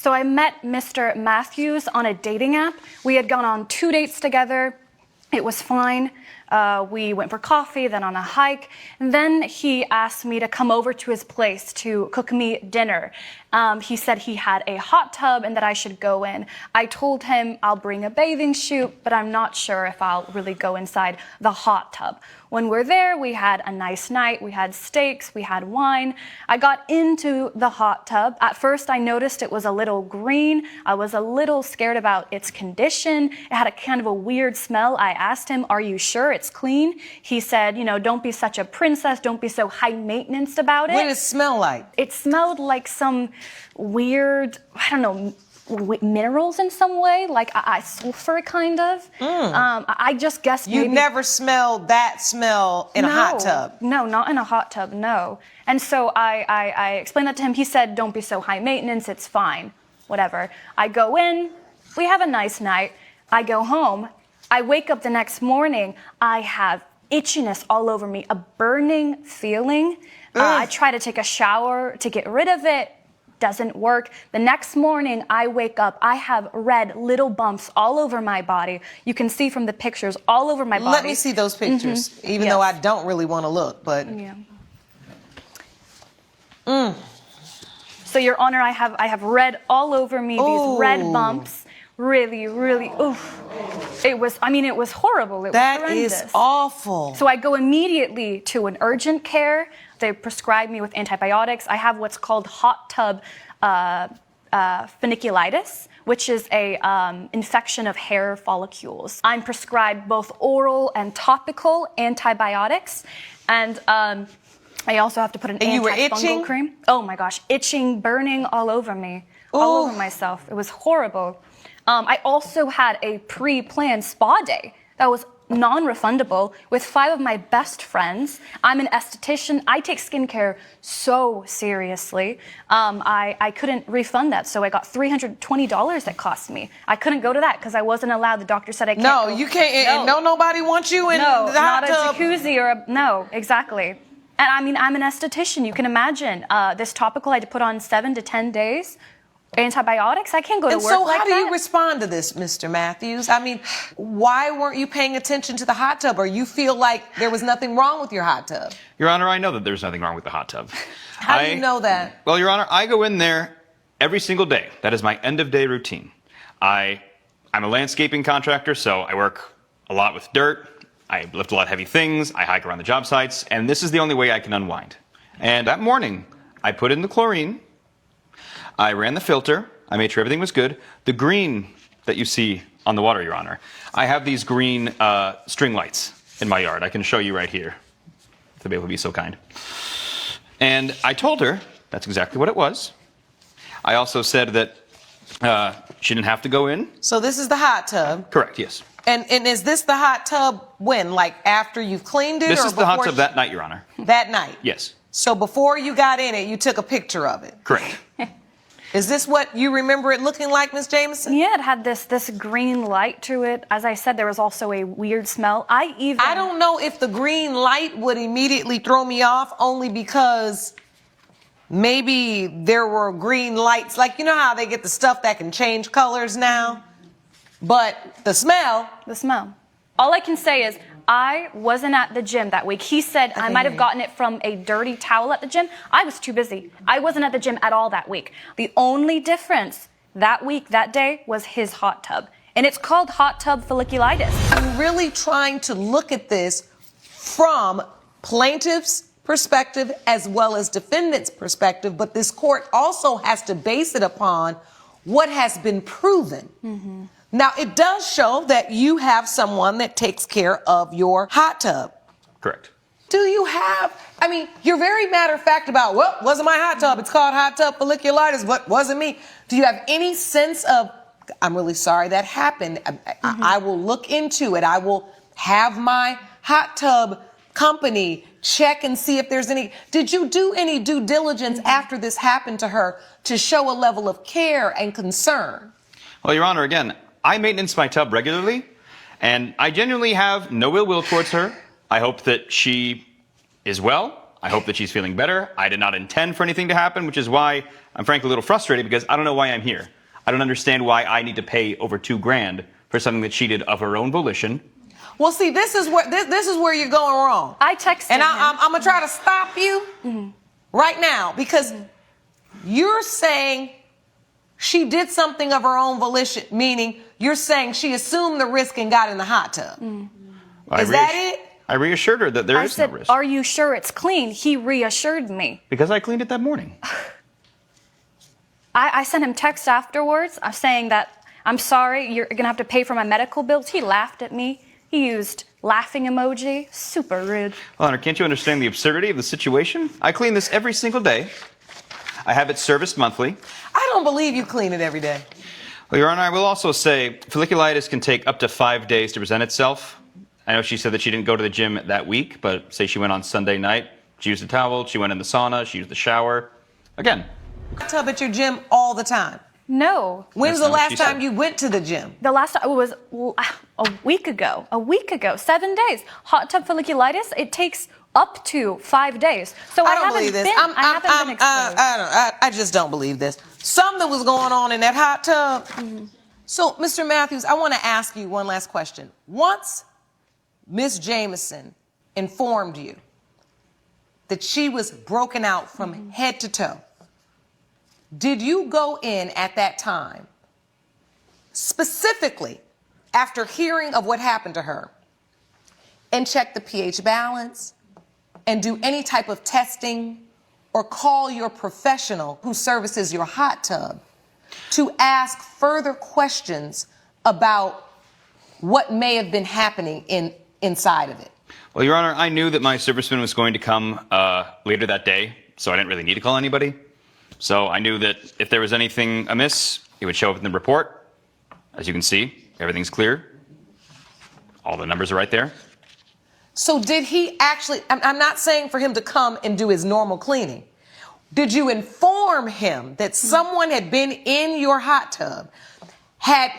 So I met Mr. Matthews on a dating app. We had gone on 2 dates together. It was fine. We went for coffee, then on a hike. And then he asked me to come over to his place to cook me dinner. He said he had a hot tub and that I should go in. I told him I'll bring a bathing suit, but I'm not sure if I'll really go inside the hot tub. When we're there, we had a nice night. We had steaks, we had wine. I got into the hot tub. At first, I noticed it was a little green. I was a little scared about its condition. It had a kind of a weird smell. I asked him, "Are you sure it's clean?" He said, don't be such a princess. Don't be so high maintenance about it. What did it smell like? It smelled like some weird, I don't know, minerals in some way, like sulfur kind of. I just guessed maybe. You never smelled that smell in a hot tub? No, not in a hot tub, no. And so I explained that to him. He said, "Don't be so high maintenance, it's fine, whatever." I go in, we have a nice night. I go home. I wake up the next morning. I have itchiness all over me, a burning feeling. I try to take a shower to get rid of it. Doesn't work. The next morning, I wake up. I have red little bumps all over my body. You can see from the pictures all over my body. Let me see those pictures, even though I don't really want to look, but. Yeah. So, Your Honor, I have red all over me, these red bumps. Really, really, It was horrible. It was that horrendous. Is awful. So I go immediately to an urgent care. They prescribe me with antibiotics. I have what's called hot tub folliculitis, which is a infection of hair follicles. I'm prescribed both oral and topical antibiotics, and I also have to put an antifungal cream. Oh my gosh, itching, burning all over me, all over myself. It was horrible. I also had a pre-planned spa day that was non-refundable with 5 of my best friends. I'm an esthetician. I take skincare so seriously. I couldn't refund that, so I got $320 that cost me. I couldn't go to that because I wasn't allowed. The doctor said I can't. No, you can't. No, nobody wants you in the hot tub. No, not a jacuzzi or no, exactly. And I'm an esthetician. You can imagine this topical I had to put on 7 to 10 days. Antibiotics? I can't go to work like that. And so how do you respond to this, Mr. Matthews? I mean, why weren't you paying attention to the hot tub, or you feel like there was nothing wrong with your hot tub? Your Honor, I know that there's nothing wrong with the hot tub. How do you know that? Well, Your Honor, I go in there every single day. That is my end-of-day routine. I'm a landscaping contractor, so I work a lot with dirt. I lift a lot of heavy things. I hike around the job sites, and this is the only way I can unwind. And that morning, I put in the chlorine. I ran the filter. I made sure everything was good. The green that you see on the water, Your Honor, I have these green string lights in my yard. I can show you right here, if the babe would be so kind. And I told her that's exactly what it was. I also said that she didn't have to go in. So this is the hot tub? Correct, yes. And is this the hot tub when? Like after you've cleaned it? This or is the hot tub that night, Your Honor. That night? Yes. So before you got in it, you took a picture of it? Correct. Is this what you remember it looking like, Ms. Jameson? Yeah, it had this green light to it. As I said, there was also a weird smell. I don't know if the green light would immediately throw me off, only because maybe there were green lights. Like, you know how they get the stuff that can change colors now? But the smell. The smell. All I can say is I wasn't at the gym that week. He said I might have gotten it from a dirty towel at the gym. I was too busy. I wasn't at the gym at all that week. The only difference that week, that day, was his hot tub. And it's called hot tub folliculitis. I'm really trying to look at this from plaintiff's perspective as well as defendant's perspective, but this court also has to base it upon what has been proven. Now, it does show that you have someone that takes care of your hot tub. Correct. Do you have, I mean, you're very matter of fact about, well, wasn't my hot tub. It's called hot tub folliculitis. What wasn't me? Do you have any sense of, I'm really sorry that happened. I will look into it. I will have my hot tub company check and see if there's any. Did you do any due diligence after this happened to her to show a level of care and concern? Well, Your Honor, again, I maintenance my tub regularly, and I genuinely have no ill will towards her. I hope that she is well. I hope that she's feeling better. I did not intend for anything to happen, which is why I'm frankly a little frustrated because I don't know why I'm here. I don't understand why I need to pay over $2,000 for something that she did of her own volition. Well, see, this is where you're going wrong. I texted and him. I'm gonna try to stop you right now because you're saying she did something of her own volition, meaning you're saying she assumed the risk and got in the hot tub. Is that it? I reassured her that there I is said, no risk are you sure it's clean? He reassured me. because I cleaned it that morning. I sent him text afterwards saying that, I'm sorry, you're going to have to pay for my medical bills. He laughed at me. He used laughing emoji. Super rude. Well, Honor, can't you understand the absurdity of the situation? I clean this every single day. I have it serviced monthly. I don't believe you clean it every day. Well, Your Honor, I will also say folliculitis can take up to 5 days to present itself. I know she said that she didn't go to the gym that week, but say she went on Sunday night. She used a towel, she went in the sauna, she used the shower. Again, Hot tub at your gym all the time. No. When's That's the not what she last time said. you went to the gym? The last time was a week ago. 7 days. Hot tub folliculitis, it takes up to 5 days. So I don't haven't believe this. been, I haven't been exposed. I just don't believe this. Something was going on in that hot tub. So, Mr. Matthews, I want to ask you one last question. Once Miss Jameson informed you that she was broken out from head to toe, did you go in at that time, specifically after hearing of what happened to her, and check the pH balance and do any type of testing or call your professional who services your hot tub to ask further questions about what may have been happening inside of it? well, Your Honor, I knew that my serviceman was going to come later that day, so I didn't really need to call anybody. So I knew that if there was anything amiss, it would show up in the report. As you can see, everything's clear. All the numbers are right there. So did he actually, I'm not saying for him to come and do his normal cleaning. Did you inform him that someone had been in your hot tub, had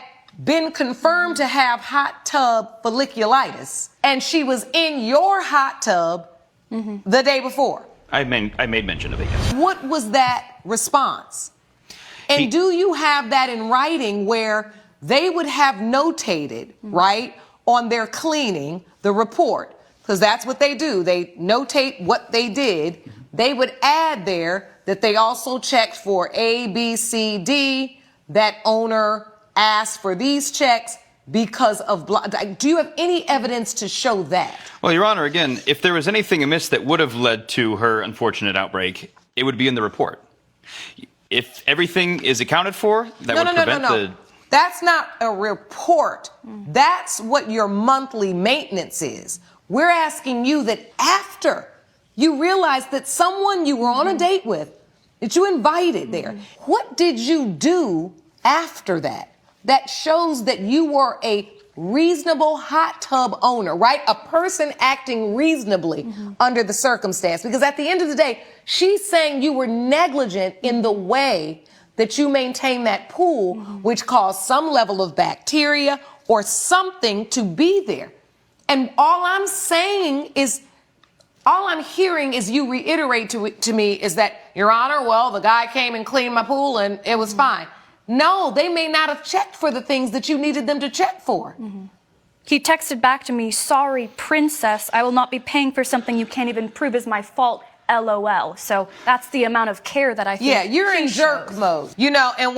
been confirmed to have hot tub folliculitis, and she was in your hot tub the day before? I made mention of it, yes. What was that response? And do you have that in writing where they would have notated, right, on their cleaning, the report? Because that's what they do. They notate what they did. They would add there that they also checked for A, B, C, D. That owner asked for these checks because of do you have any evidence to show that? Well, Your Honor, again, if there was anything amiss that would have led to her unfortunate outbreak, it would be in the report. If everything is accounted for, that would prevent the... That's not a report. That's what your monthly maintenance is. We're asking you that after you realized that someone you were on a date with, that you invited there, what did you do after that? That shows that you were a reasonable hot tub owner, right? A person acting reasonably under the circumstance. Because at the end of the day, she's saying you were negligent in the way that you maintain that pool, which caused some level of bacteria or something to be there. And all I'm hearing is you reiterate to me is that, Your Honor, well, the guy came and cleaned my pool and it was fine. No, they may not have checked for the things that you needed them to check for. He texted back to me, sorry, princess, I will not be paying for something you can't even prove is my fault, LOL. So that's the amount of care that I think. Yeah, you're in jerk mode. You know, and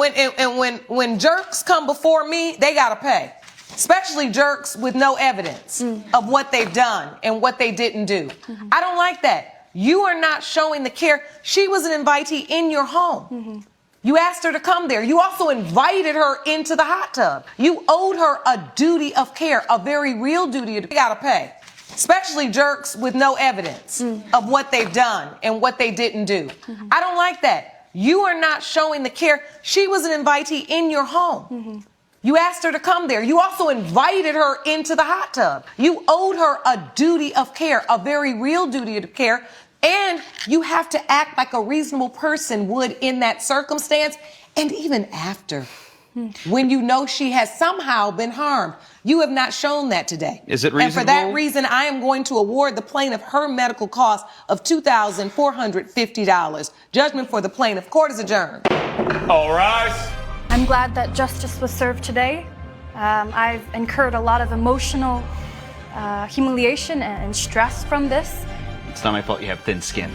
when jerks come before me, they gotta pay. Especially jerks with no evidence of what they've done and what they didn't do. I don't like that. You are not showing the care. She was an invitee in your home. You asked her to come there. You also invited her into the hot tub. You owed her a duty of care, a very real duty. They gotta pay. Especially jerks with no evidence of what they've done and what they didn't do. I don't like that. You are not showing the care. She was an invitee in your home. You asked her to come there. You also invited her into the hot tub. You owed her a duty of care, a very real duty of care. And you have to act like a reasonable person would in that circumstance. And even after when you know she has somehow been harmed. You have not shown that today. Is it And for that reasonable? reason, I am going to award the plaintiff her medical cost of $2,450. Judgment for the plaintiff. Court is adjourned. All rise. I'm glad that justice was served today. I've incurred a lot of emotional humiliation and stress from this. It's not my fault you have thin skin.